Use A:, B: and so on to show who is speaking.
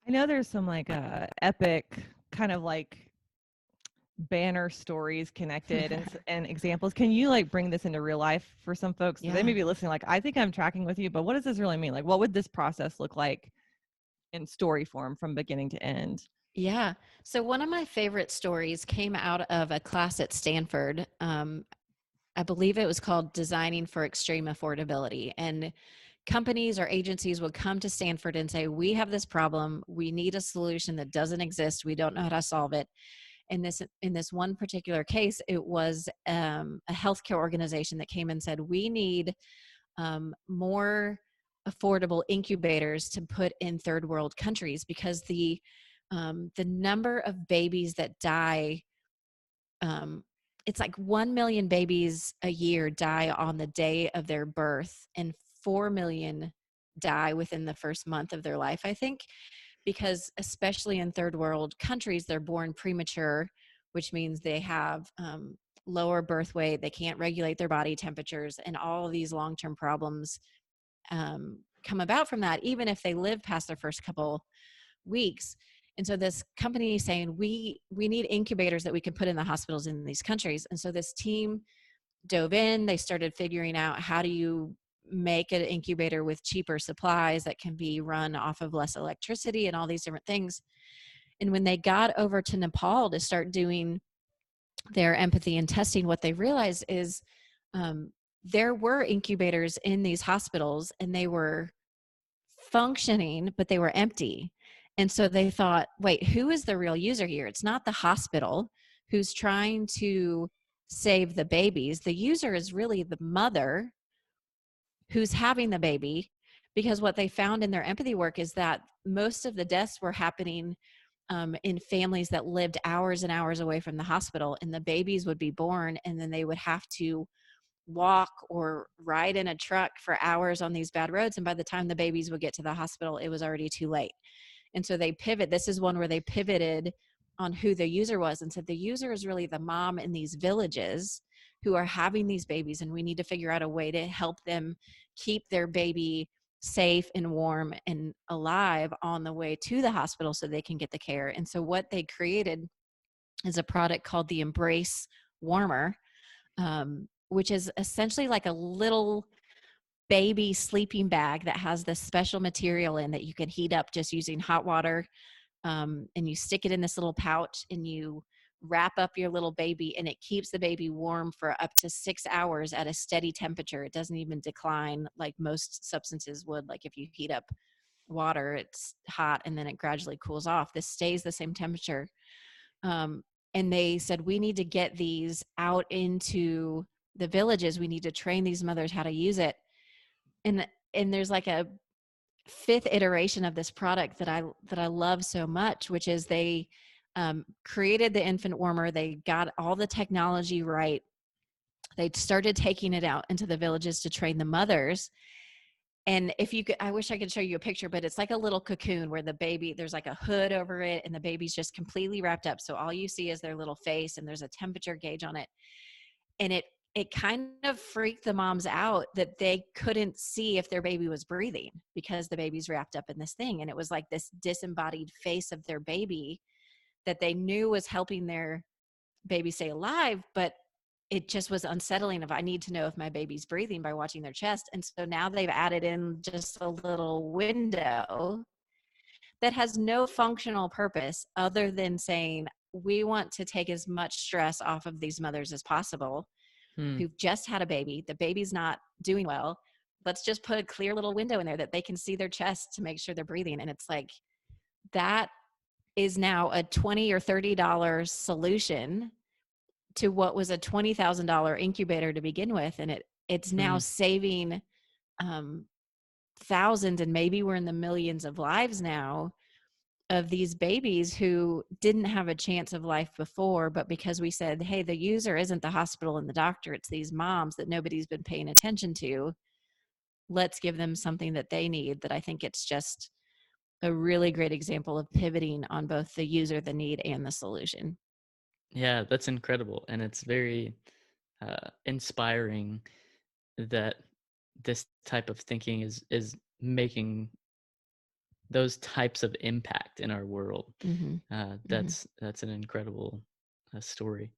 A: I know there's some like epic kind of like banner stories connected and examples. Can you like bring this into real life for some folks? They may
B: Yeah.
A: be listening like, I think I'm tracking with you, but what does this really mean? Like, what would this process look like in story form from beginning to end?
B: Yeah. So one of my favorite stories came out of a class at Stanford. I believe it was called Designing for Extreme Affordability. And companies or agencies would come to Stanford and say, we have this problem. We need a solution that doesn't exist. We don't know how to solve it. In this one particular case, it was a healthcare organization that came and said, we need more affordable incubators to put in third world countries because the number of babies that die, it's like 1 million babies a year die on the day of their birth, and 4 million die within the first month of their life, I think, because especially in third world countries, they're born premature, which means they have lower birth weight, they can't regulate their body temperatures, and all of these long-term problems come about from that, even if they live past their first couple weeks. And so this company is saying, we need incubators that we can put in the hospitals in these countries. And so this team dove in. They started figuring out, how do you make an incubator with cheaper supplies that can be run off of less electricity and all these different things. And when they got over to Nepal to start doing their empathy and testing, what they realized is there were incubators in these hospitals and they were functioning, but they were empty. And so they thought, wait, who is the real user here? It's not the hospital who's trying to save the babies. The user is really the mother who's having the baby, because what they found in their empathy work is that most of the deaths were happening in families that lived hours and hours away from the hospital, and the babies would be born and then they would have to walk or ride in a truck for hours on these bad roads, and by the time the babies would get to the hospital, it was already too late. And so they pivot. This is one where they pivoted on who the user was and said the user is really the mom in these villages who are having these babies, and we need to figure out a way to help them keep their baby safe and warm and alive on the way to the hospital so they can get the care. And so what they created is a product called the Embrace Warmer, which is essentially like a little baby sleeping bag that has this special material in that you can heat up just using hot water. And you stick it in this little pouch and you wrap up your little baby, and it keeps the baby warm for up to 6 hours at a steady temperature. It doesn't even decline like most substances would. Like if you heat up water, it's hot and then it gradually cools off. This stays the same temperature. Um, and they said, we need to get these out into the villages. We need to train these mothers how to use it. And there's like a fifth iteration of this product that I love so much, which is they created the infant warmer. They got all the technology right. They started taking it out into the villages to train the mothers. And if you could, I wish I could show you a picture, but it's like a little cocoon where the baby, there's like a hood over it and the baby's just completely wrapped up. So all you see is their little face and there's a temperature gauge on it. And it kind of freaked the moms out that they couldn't see if their baby was breathing because the baby's wrapped up in this thing. And it was like this disembodied face of their baby that they knew was helping their baby stay alive, but it just was unsettling of, I need to know if my baby's breathing by watching their chest. And so now they've added in just a little window that has no functional purpose other than saying, we want to take as much stress off of these mothers as possible who've just had a baby. The baby's not doing well. Let's just put a clear little window in there that they can see their chest to make sure they're breathing. And it's like, that is now a $20 or $30 solution to what was a $20,000 incubator to begin with. And it's now saving thousands, and maybe we're in the millions of lives now of these babies who didn't have a chance of life before, but because we said, hey, the user isn't the hospital and the doctor, it's these moms that nobody's been paying attention to. Let's give them something that they need. That I think it's just a really great example of pivoting on both the user, the need, and the solution.
C: Yeah, that's incredible. And it's very inspiring that this type of thinking is making those types of impact in our world.
B: Mm-hmm.
C: That's an incredible story.